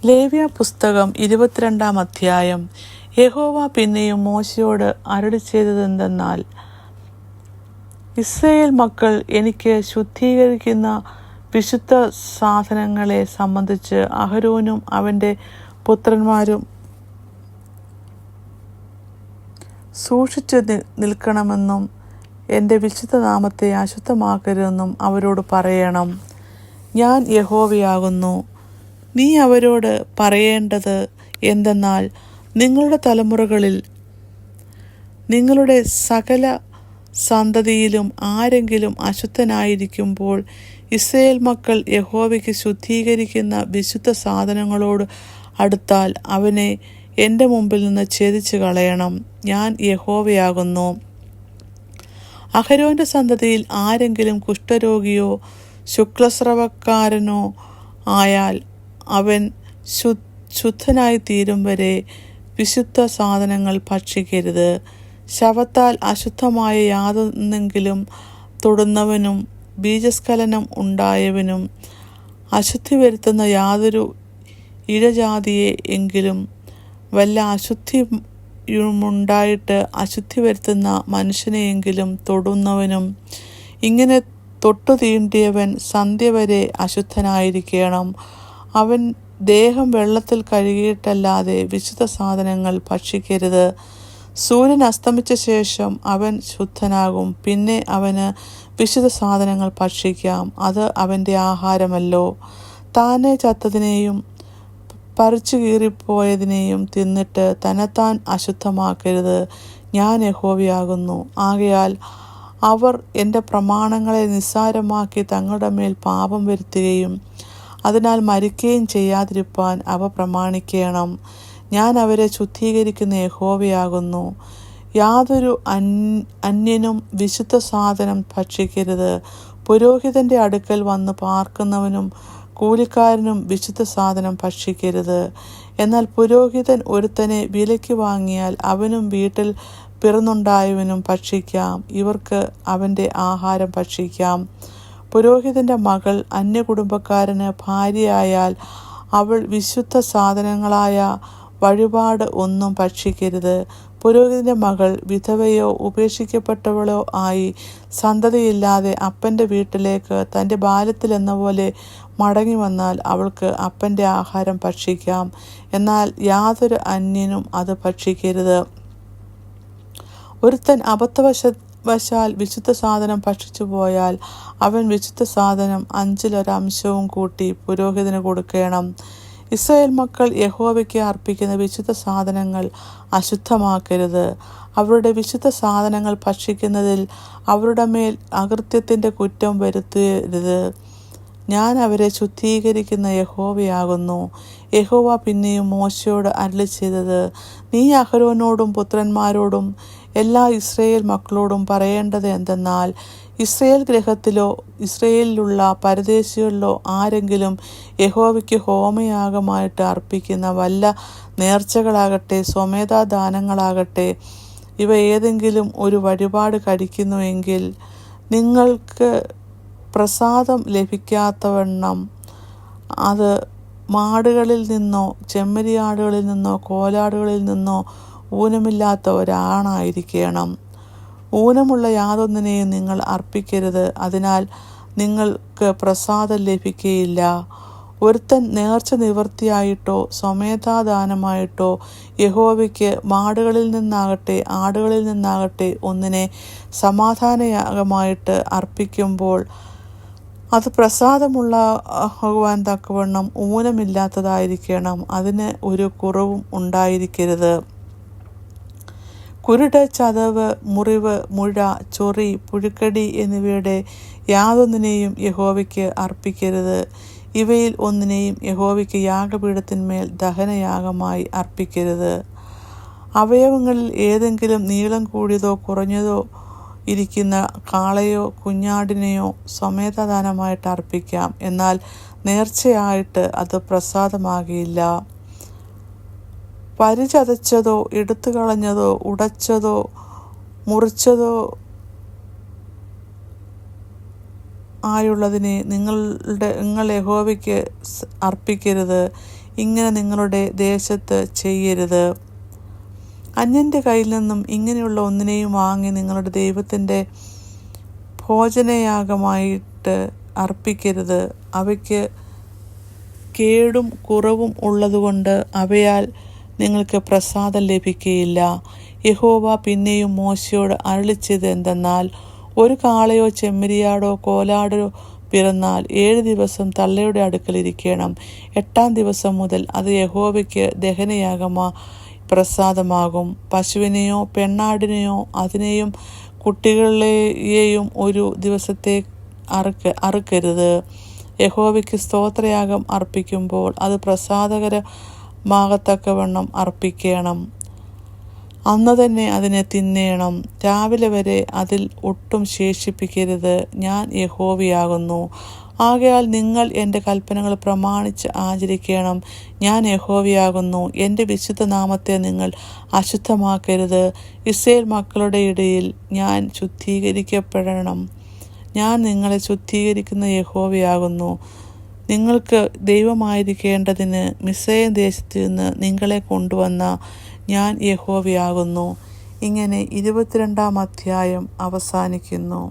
ലേവ്യ പുസ്തകം 22-ാം അധ്യായം. യഹോവ പിന്നെയും മോശയോട് അരുളിച്ചെയ്തതെന്തെന്നാൽ, ഇസ്രായേൽ മക്കൾ എനിക്ക് ശുദ്ധീകരിക്കുന്ന വിശുദ്ധ സാധനങ്ങളെ സംബന്ധിച്ച് അഹരോനും അവൻ്റെ പുത്രന്മാരും സൂക്ഷിച്ചു നിൽക്കണമെന്നും എൻ്റെ വിശുദ്ധ നാമത്തെ അശുദ്ധമാക്കരുതെന്നും അവരോട് പറയണം. ഞാൻ യഹോവയാകുന്നു. നീ അവരോട് പറയേണ്ടത് എന്തെന്നാൽ, നിങ്ങളുടെ തലമുറകളിൽ നിങ്ങളുടെ സകല സന്തതിയിലും ആരെങ്കിലും അശുദ്ധനായിരിക്കുമ്പോൾ ഇസ്രായേൽ മക്കൾ യഹോവയ്ക്ക് ശുദ്ധീകരിക്കുന്ന വിശുദ്ധ സാധനങ്ങളോട് അടുത്താൽ അവനെ എൻ്റെ മുമ്പിൽ നിന്ന് ഛേദിച്ചു കളയണം. ഞാൻ യഹോവയാകുന്നു. അഹരോന്റെ സന്തതിയിൽ ആരെങ്കിലും കുഷ്ഠരോഗിയോ ശുക്ലസ്രവക്കാരനോ ആയാൽ അവൻ ശുദ്ധനായി തീരും വരെ വിശുദ്ധ സാധനങ്ങൾ ഭക്ഷിക്കരുത്. ശവത്താൽ അശുദ്ധമായ യാതൊന്നെങ്കിലും തൊടുന്നവനും ബീജസ്ഖലനം ഉണ്ടായവനും അശുദ്ധി വരുത്തുന്ന യാതൊരു ഇഴജാതിയെ എങ്കിലും വല്ല അശുദ്ധിയുമുണ്ടായിട്ട് അശുദ്ധി വരുത്തുന്ന മനുഷ്യനെയെങ്കിലും തൊടുന്നവനും ഇങ്ങനെ തൊട്ടു തീണ്ടിയവൻ സന്ധ്യ വരെ അശുദ്ധനായിരിക്കണം. അവൻ ദേഹം വെള്ളത്തിൽ കഴുകിയിട്ടല്ലാതെ വിശുദ്ധ സാധനങ്ങൾ ഭക്ഷിക്കരുത്. സൂര്യൻ അസ്തമിച്ച ശേഷം അവൻ ശുദ്ധനാകും. പിന്നെ അവന് വിശുദ്ധ സാധനങ്ങൾ ഭക്ഷിക്കാം. അത് അവൻ്റെ ആഹാരമല്ലോ. താനെ ചത്തതിനെയും പറിച്ചു കീറിപ്പോയതിനെയും തിന്നിട്ട് തന്നെത്താൻ അശുദ്ധമാക്കരുത്. ഞാൻ യഹോവയാകുന്നു. ആകയാൽ അവർ എൻ്റെ പ്രമാണങ്ങളെ നിസ്സാരമാക്കി തങ്ങളുടെ മേൽ പാപം വരുത്തുകയും അതിനാൽ മരിക്കുകയും ചെയ്യാതിരിപ്പാൻ അവ പ്രമാണിക്കണം. ഞാൻ അവരെ ശുദ്ധീകരിക്കുന്ന യഹോവയാകുന്നു. യാതൊരു അന്യനും വിശുദ്ധ സാധനം ഭക്ഷിക്കരുത്. പുരോഹിതൻ്റെ അടുക്കൽ വന്ന് പാർക്കുന്നവനും കൂലിക്കാരനും വിശുദ്ധ സാധനം ഭക്ഷിക്കരുത്. എന്നാൽ പുരോഹിതൻ ഒരുത്തനെ വിലയ്ക്ക് വാങ്ങിയാൽ അവനും വീട്ടിൽ പിറന്നുണ്ടായവനും ഭക്ഷിക്കാം. ഇവർക്ക് അവൻ്റെ ആഹാരം ഭക്ഷിക്കാം. പുരോഹിതൻ്റെ മകൾ അന്യകുടുംബക്കാരന് ഭാര്യയായാൽ അവൾ വിശുദ്ധ സാധനങ്ങളായ വഴിപാട് ഒന്നും ഭക്ഷിക്കരുത്. പുരോഹിതൻ്റെ മകൾ വിധവയോ ഉപേക്ഷിക്കപ്പെട്ടവളോ ആയി സന്തതിയില്ലാതെ അപ്പൻ്റെ വീട്ടിലേക്ക് തൻ്റെ ബാല്യത്തിലെന്ന പോലെ മടങ്ങി വന്നാൽ അവൾക്ക് അപ്പൻ്റെ ആഹാരം ഭക്ഷിക്കാം. എന്നാൽ യാതൊരു അന്യനും അത് ഭക്ഷിക്കരുത്. ഒരുത്തൻ അബദ്ധവശാൽ വിശുദ്ധ സാധനം ഭക്ഷിച്ചു പോയാൽ അവൻ വിശുദ്ധ സാധനം 1/5 കൂട്ടി പുരോഹിതന് കൊടുക്കണം. ഇസ്രായേൽ മക്കൾ യഹോവയ്ക്ക് അർപ്പിക്കുന്ന വിശുദ്ധ സാധനങ്ങൾ അശുദ്ധമാക്കരുത്. അവരുടെ വിശുദ്ധ സാധനങ്ങൾ ഭക്ഷിക്കുന്നതിൽ അവരുടെ മേൽ അകൃത്യത്തിൻ്റെ കുറ്റം വരുത്തരുത്. ഞാൻ അവരെ ശുദ്ധീകരിക്കുന്ന യഹോവയാകുന്നു. യഹോവ പിന്നെയും മോശയോട് അരുളിച്ചെയ്തത്, നീ അഹരോനോടും പുത്രന്മാരോടും എല്ലാ ഇസ്രായേൽ മക്കളോടും പറയേണ്ടത് എന്തെന്നാൽ, ഇസ്രായേൽ ഗൃഹത്തിലോ ഇസ്രായേലിലുള്ള പരദേശികളിലോ ആരെങ്കിലും യഹോവയ്ക്ക് ഹോമയാഗമായിട്ട് അർപ്പിക്കുന്ന വല്ല നേർച്ചകളാകട്ടെ സ്വമേധാദാനങ്ങളാകട്ടെ ഇവ ഏതെങ്കിലും ഒരു വഴിപാട് കഴിക്കുന്നുവെങ്കിൽ നിങ്ങൾക്ക് പ്രസാദം ലഭിക്കാത്തവണ്ണം അത് മാടുകളിൽ നിന്നോ ചെമ്മരിയാടുകളിൽ നിന്നോ കോലാടുകളിൽ നിന്നോ ഊനമില്ലാത്ത ഒരാണായിരിക്കണം. ഊനമുള്ള യാതൊന്നിനെയും നിങ്ങൾ അർപ്പിക്കരുത്. അതിനാൽ നിങ്ങൾക്ക് പ്രസാദം ലഭിക്കുകയില്ല. ഒരുത്തൻ നേർച്ച നിവൃത്തിയായിട്ടോ സ്വമേധാദാനമായിട്ടോ യഹോവയ്ക്ക് മാടുകളിൽ നിന്നാകട്ടെ ആടുകളിൽ നിന്നാകട്ടെ ഒന്നിനെ സമാധാനയാഗമായിട്ട് അർപ്പിക്കുമ്പോൾ അത് പ്രസാദമുള്ളതാകുവാൻ തക്കവണ്ണം ഊനമില്ലാത്തതായിരിക്കണം. അതിന് ഒരു കുറവും ഉണ്ടായിരിക്കരുത്. കുരുട്, ചതവ്, മുറിവ്, മുഴ, ചൊറി, പുഴുക്കടി എന്നിവയുടെ യാതൊന്നിനെയും യഹോവയ്ക്ക് അർപ്പിക്കരുത്. ഇവയിൽ ഒന്നിനെയും യഹോവയ്ക്ക് യാഗപീഠത്തിന്മേൽ ദഹനയാഗമായി അർപ്പിക്കരുത്. അവയവങ്ങളിൽ ഏതെങ്കിലും നീളം കൂടിയതോ കുറഞ്ഞതോ ഇരിക്കുന്ന കാളയോ കുഞ്ഞാടിനെയോ സ്വമേധാദാനമായിട്ട് അർപ്പിക്കാം. എന്നാൽ നേർച്ചയായിട്ട് അത് പ്രസാദമാകില്ല. പരിചതച്ചതോ എടുത്തു കളഞ്ഞതോ ഉടച്ചതോ മുറിച്ചതോ ആയുള്ളതിനെ നിങ്ങൾ യഹോവയ്ക്ക് അർപ്പിക്കരുത്. ഇങ്ങനെ നിങ്ങളുടെ ദേശത്ത് ചെയ്യരുത്. അന്യൻ്റെ കയ്യിൽ നിന്നും ഇങ്ങനെയുള്ള ഒന്നിനെയും വാങ്ങി നിങ്ങളുടെ ദൈവത്തിൻ്റെ ഭോജനയാഗമായിട്ട് അർപ്പിക്കരുത്. അവയ്ക്ക് കേടും കുറവും ഉള്ളതുകൊണ്ട് അവയാൽ നിങ്ങൾക്ക് പ്രസാദം ലഭിക്കുകയില്ല. യഹോവ പിന്നെയും മോശയോട് അരുളിച്ചത് എന്തെന്നാൽ, ഒരു കാളയോ ചെമ്മരിയാടോ കോലാടോ പിറന്നാൽ 7 ദിവസം തള്ളയുടെ അടുക്കലിരിക്കണം. 8-ാം ദിവസം മുതൽ അത് യഹോവയ്ക്ക് പ്രസാദമാകും. പശുവിനെയോ പെണ്ണാടിനെയോ അതിനെയും കുട്ടികളെയും ഒരു ദിവസത്തെ അറുക്കരുത്. യഹോവയ്ക്ക് സ്തോത്രയാഗം അർപ്പിക്കുമ്പോൾ അത് പ്രസാദകരമാകത്തക്കവണ്ണം അർപ്പിക്കണം. അന്ന് തന്നെ അതിനെ തിന്നേണം. രാവിലെ വരെ അതിൽ ഒട്ടും ശേഷിപ്പിക്കരുത്. ഞാൻ യഹോവയാകുന്നു. ആകയാൽ നിങ്ങൾ എൻ്റെ കൽപ്പനകൾ പ്രമാണിച്ച് ആചരിക്കണം. ഞാൻ യഹോവയാകുന്നു. എൻ്റെ വിശുദ്ധ നാമത്തെ നിങ്ങൾ അശുദ്ധമാക്കരുത്. ഇസ്രായേൽ മക്കളുടെ ഇടയിൽ ഞാൻ ശുദ്ധീകരിക്കപ്പെടണം. ഞാൻ നിങ്ങളെ ശുദ്ധീകരിക്കുന്ന യഹോവയാകുന്നു. നിങ്ങൾക്ക് ദൈവമായിരിക്കേണ്ടതിന് മിസ്രയീം ദേശത്തു നിന്ന് നിങ്ങളെ കൊണ്ടുവന്ന ഞാൻ യഹോവയാകുന്നു. ഇങ്ങനെ 22-ാം അധ്യായം അവസാനിക്കുന്നു.